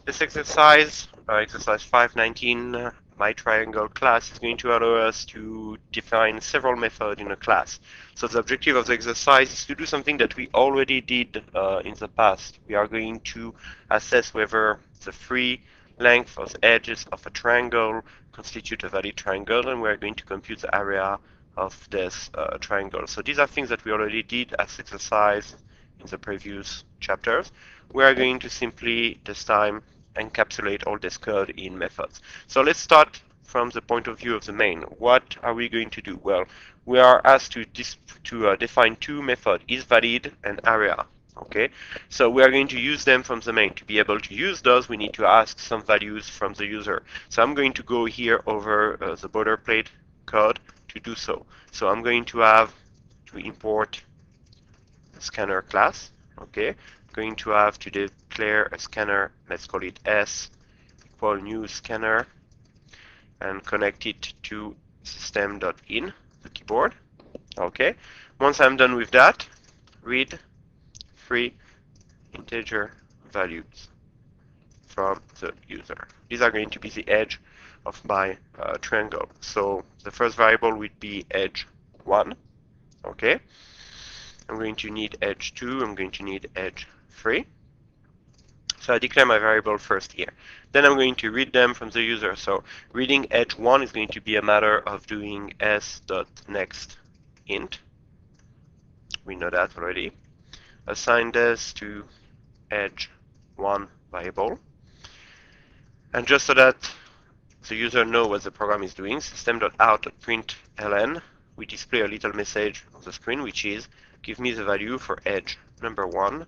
This exercise, exercise 519, my triangle class, is going to allow us to define several methods in a class. So the objective of the exercise is to do something that we already did in the past. We are going to assess whether the free length of the edges of a triangle constitute a valid triangle, and we're going to compute the area of this triangle. So these are things that we already did as exercise in the previous chapters. We are going to simply, this time, encapsulate all this code in methods. So let's start from the point of view of the main. What are we going to do? Well, we are asked to define two methods, isValid and area. Okay, so we are going to use them from the main. To be able to use those, we need to ask some values from the user. So I'm going to go here over the boilerplate code to do so. So I'm going to have to import the scanner class. Okay, going to have to declare a scanner, let's call it S equal new scanner, and connect it to system.in, the keyboard. Okay, once I'm done with that, read free integer values from the user. These are going to be the edge of my triangle. So the first variable would be edge 1. Okay, I'm going to need edge 2, I'm going to need edge 3. So I declare my variable first here. Then I'm going to read them from the user. So reading edge 1 is going to be a matter of doing s.nextInt. We know that already. Assign this to edge 1 variable. And just so that the user knows what the program is doing, system.out.println, we display a little message on the screen, which is give me the value for edge number 1,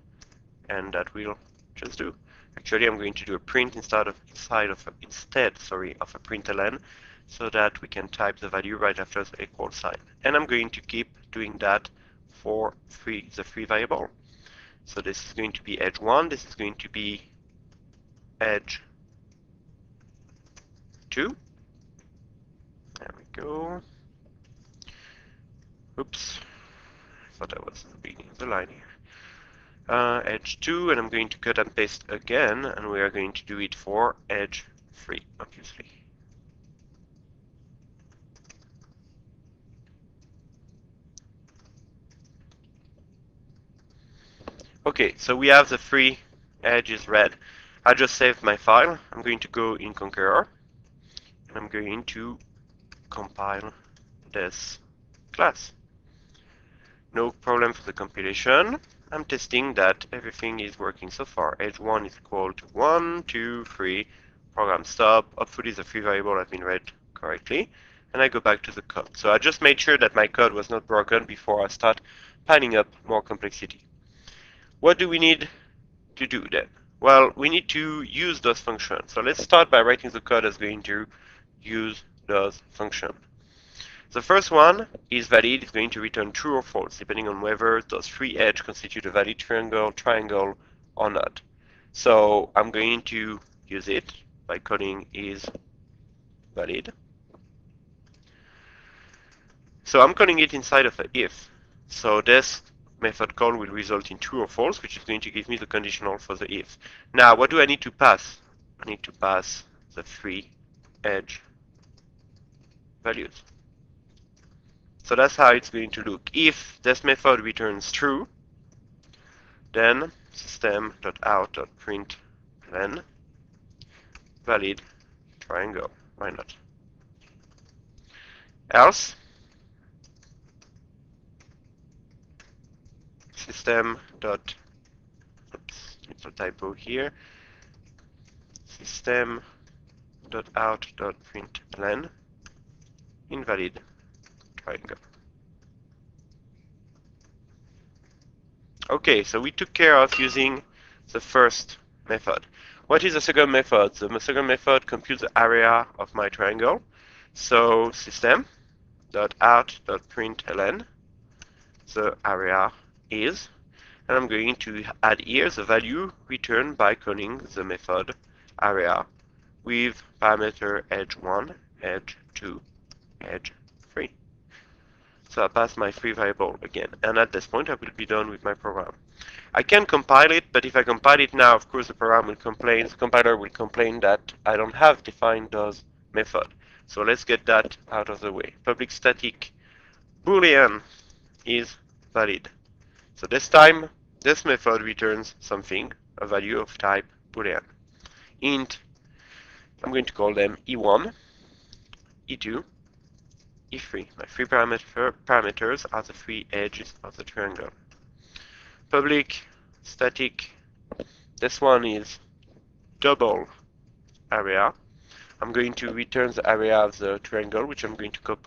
and that will just do. Actually, I'm going to do a print instead of a println, so that we can type the value right after the equal sign. And I'm going to keep doing that for the free variable. So this is going to be edge 1, this is going to be edge 2. There we go. Oops, I thought I was at the beginning of the line here. Edge 2, and I'm going to cut and paste again, and we are going to do it for edge 3, obviously. Okay, so we have the 3 edges read. I just saved my file. I'm going to go in Conqueror, and I'm going to compile this class. No problem for the compilation. I'm testing that everything is working so far. Edge 1 is equal to 1, 2, 3. Program stop. Hopefully the free variable has been read correctly. And I go back to the code. So I just made sure that my code was not broken before I start piling up more complexity. What do we need to do then? Well, we need to use those functions. So let's start by writing the code that's going to use those functions. The first one is valid, it's going to return true or false, depending on whether those 3 edges constitute a valid triangle, or not. So I'm going to use it by coding is valid. So I'm calling it inside of an if. So this method call will result in true or false, which is going to give me the conditional for the if. Now, what do I need to pass? I need to pass the 3 edge values. So that's how it's going to look. If this method returns true, then system.out.println valid triangle. Why not? Else, little typo here, system.out.println invalid triangle. Okay, so we took care of using the first method. What is the second method? The second method computes the area of my triangle. So system.out.println the area is, and I'm going to add here the value returned by calling the method area with parameter edge 1, edge 2, edge 3. So I pass my free variable again. And at this point, I will be done with my program. I can compile it, but if I compile it now, of course, the program will complain, the compiler will complain that I don't have defined those method. So let's get that out of the way. Public static boolean is valid. So this time, this method returns something, a value of type boolean. Int, I'm going to call them E1, E2, E3. My three parameters are the three edges of the triangle. Public static, this one is double area. I'm going to return the area of the triangle, which I'm going to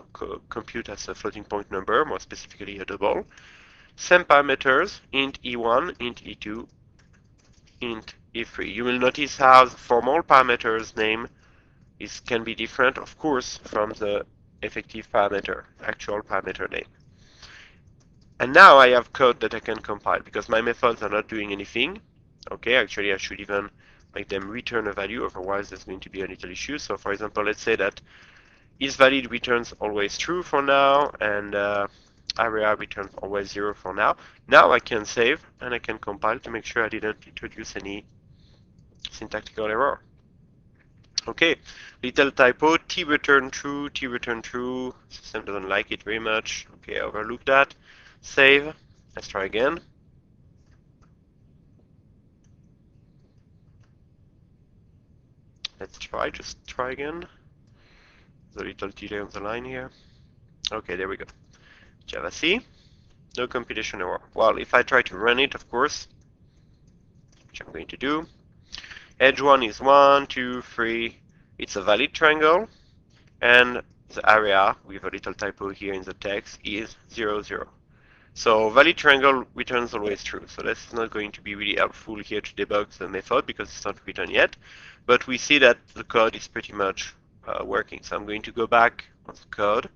compute as a floating point number, more specifically a double. Same parameters, int E1, int E2, int E3. You will notice how the formal parameters name can be different, of course, from the effective parameter, actual parameter name. And now I have code that I can compile because my methods are not doing anything. Okay, actually I should even make them return a value, otherwise there's going to be a little issue. So for example, let's say that isValid returns always true for now, and area returns always 0 for now. Now I can save and I can compile to make sure I didn't introduce any syntactical error. Okay, little typo, t return true, system doesn't like it very much. Okay, overlook that. Save, let's try again. Let's just try again. There's a little delay on the line here. Okay, there we go. Java C, no compilation error. Well, if I try to run it, of course, which I'm going to do, edge 1 is 1, 2, 3. It's a valid triangle, and the area, with a little typo here in the text, is 0, 0. So valid triangle returns always true. So this is not going to be really helpful here to debug the method because it's not written yet. But we see that the code is pretty much working. So I'm going to go back on the code.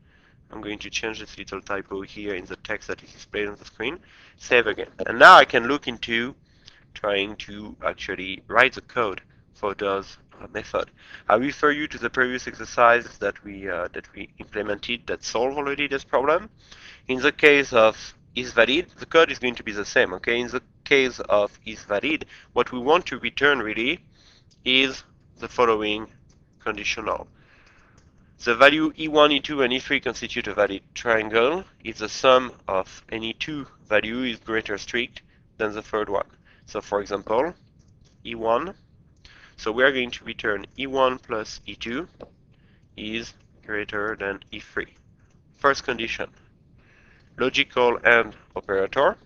I'm going to change this little typo here in the text that is displayed on the screen. Save again. And now I can look into trying to actually write the code for those method. I refer you to the previous exercise that we implemented that solve already this problem. In the case of isValid, the code is going to be the same. Okay, in the case of isValid, what we want to return really is the following conditional. The value E1, E2, and E3 constitute a valid triangle if the sum of any two values is greater strict than the third one. So for example, E1, so we are going to return E1 plus E2 is greater than E3. First condition, logical AND operator,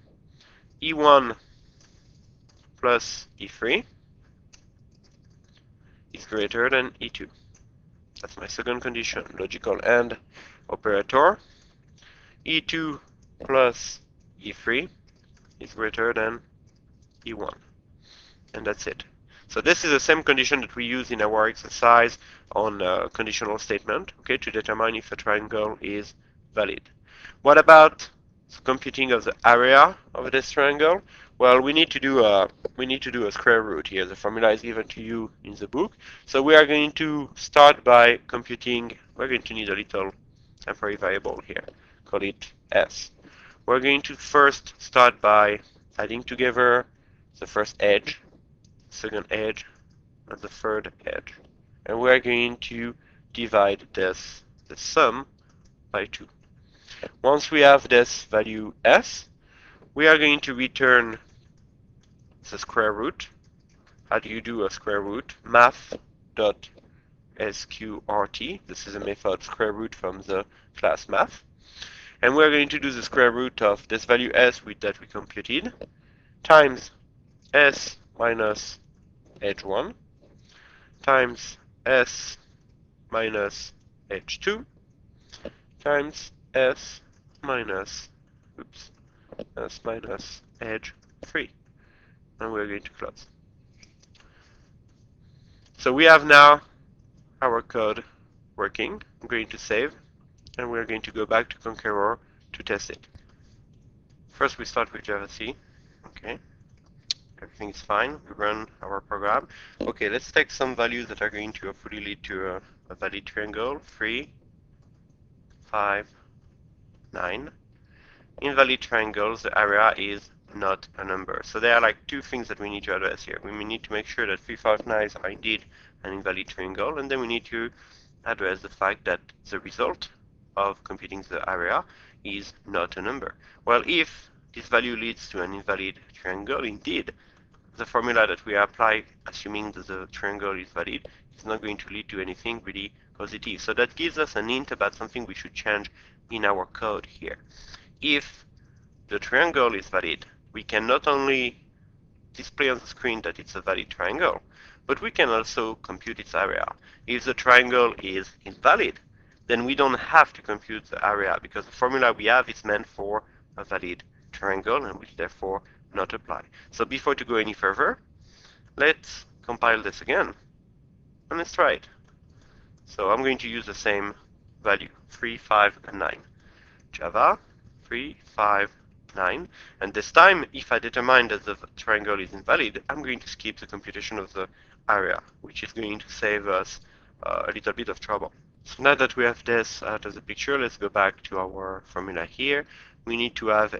E1 plus E3 is greater than E2. That's my second condition, logical AND operator, E2 plus E3 is greater than E1. And that's it. So this is the same condition that we use in our exercise on conditional statement, okay, to determine if a triangle is valid. What about the computing of the area of this triangle? Well, we need to do a square root here. The formula is given to you in the book. So we are going to start by computing. We're going to need a little temporary variable here. Call it s. We're going to first start by adding together the first edge, second edge, and the third edge. And we're going to divide the sum by 2. Once we have this value s, we are going to return the square root. How do you do a square root? Math.sqrt. This is a method square root from the class math. And we're going to do the square root of this value s that we computed times s minus edge 1 times s minus edge 2 times s minus edge 3. And we're going to close. So we have now our code working. I'm going to save, and we're going to go back to Conqueror to test it. First we start with Java C. Okay. Everything is fine. We run our program. Okay, let's take some values that are going to hopefully lead to a valid triangle. 3, 5, 9. Invalid triangles, the area is not a number. So there are like two things that we need to address here. We need to make sure that 359 are indeed an invalid triangle, and then we need to address the fact that the result of computing the area is not a number. Well, if this value leads to an invalid triangle, indeed, the formula that we apply, assuming that the triangle is valid, is not going to lead to anything really positive. So that gives us an hint about something we should change in our code here. If the triangle is valid, we can not only display on the screen that it's a valid triangle, but we can also compute its area. If the triangle is invalid, then we don't have to compute the area because the formula we have is meant for a valid triangle and will therefore not apply. So before to go any further, let's compile this again and let's try it. So I'm going to use the same value, 3, 5, and 9. Java 3, 5, 9. And this time, if I determine that the triangle is invalid, I'm going to skip the computation of the area, which is going to save us a little bit of trouble. So now that we have this out of the picture, let's go back to our formula here. We need to have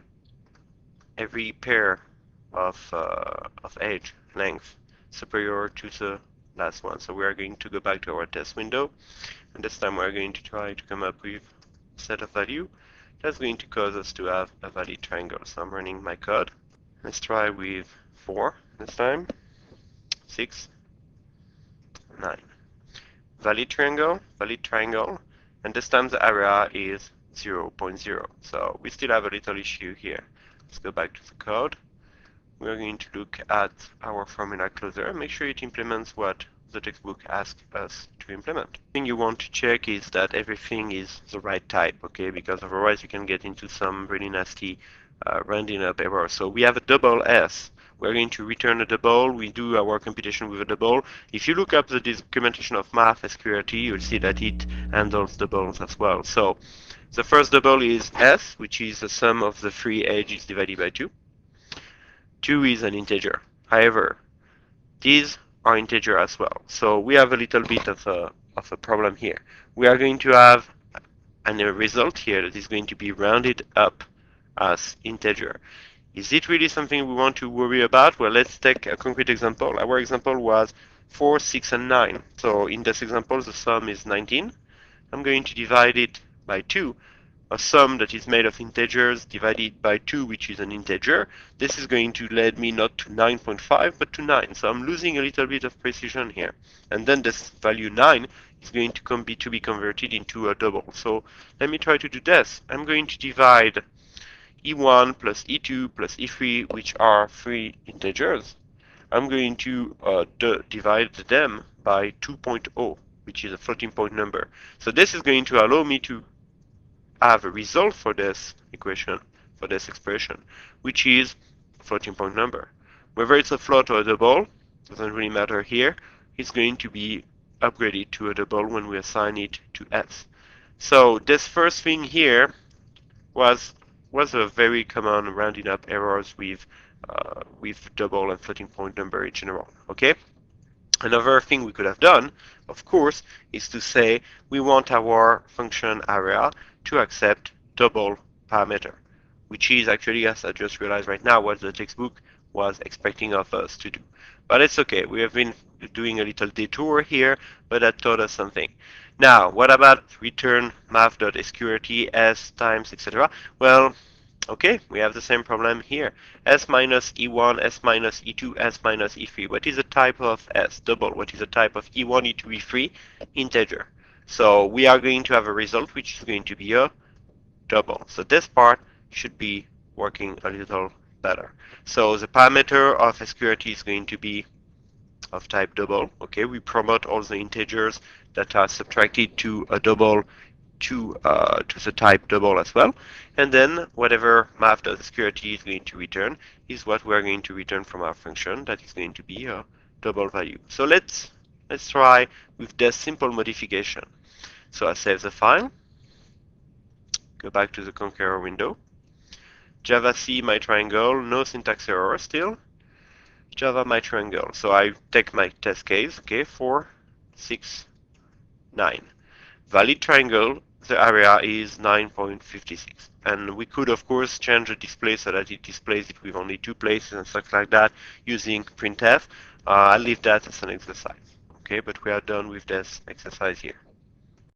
every pair of edge length superior to the last one. So we are going to go back to our test window, and this time we're going to try to come up with a set of value that's going to cause us to have a valid triangle. So I'm running my code. Let's try with 4 this time, 6, 9. Valid triangle, and this time the area is 0.0. So we still have a little issue here. Let's go back to the code. We're going to look at our formula closer, make sure it implements what the textbook asks us to implement. The thing you want to check is that everything is the right type, okay? Because otherwise you can get into some really nasty rounding up errors. So we have a double S. We're going to return a double. We do our computation with a double. If you look up the documentation of math SQRT, you'll see that it handles doubles as well. So the first double is S, which is the sum of the three edges divided by 2. 2 is an integer. However, these are integer as well. So we have a little bit of a problem here. We are going to have a result here that is going to be rounded up as integer. Is it really something we want to worry about? Well, let's take a concrete example. Our example was 4, 6, and 9. So in this example, the sum is 19. I'm going to divide it by 2. A sum that is made of integers divided by 2, which is an integer. This is going to lead me not to 9.5, but to 9. So I'm losing a little bit of precision here. And then this value 9 is going to be converted into a double. So let me try to do this. I'm going to divide E1 plus E2 plus E3, which are three integers. I'm going to divide them by 2.0, which is a floating point number. So this is going to allow me to have a result for this equation, for this expression, which is a floating point number. Whether it's a float or a double, doesn't really matter here. It's going to be upgraded to a double when we assign it to S. So this first thing here was a very common rounding up errors with double and floating point number in general. Okay. Another thing we could have done, of course, is to say we want our function area to accept double parameter, which is actually, as I just realized right now, what the textbook was expecting of us to do. But it's okay. We have been doing a little detour here, but that taught us something. Now, what about return math.sqrt, s times, etc.? Well, okay, we have the same problem here. S minus E1, S minus E2, S minus E3. What is the type of S? Double. What is the type of E1, E2, E3? Integer. So we are going to have a result which is going to be a double. So this part should be working a little better. So the parameter of SQRT is going to be of type double. Okay, we promote all the integers that are subtracted to a double to the type double as well. And then whatever math.sqrt is going to return is what we're going to return from our function. That is going to be a double value. So let's try with this simple modification. So I save the file, go back to the Conqueror window, Java C my triangle, no syntax error still, Java my triangle. So I take my test case, okay, 4, 6, 9. Valid triangle, the area is 9.56. And we could, of course, change the display so that it displays it with only two places and stuff like that using printf. I'll leave that as an exercise. Okay, but we are done with this exercise here.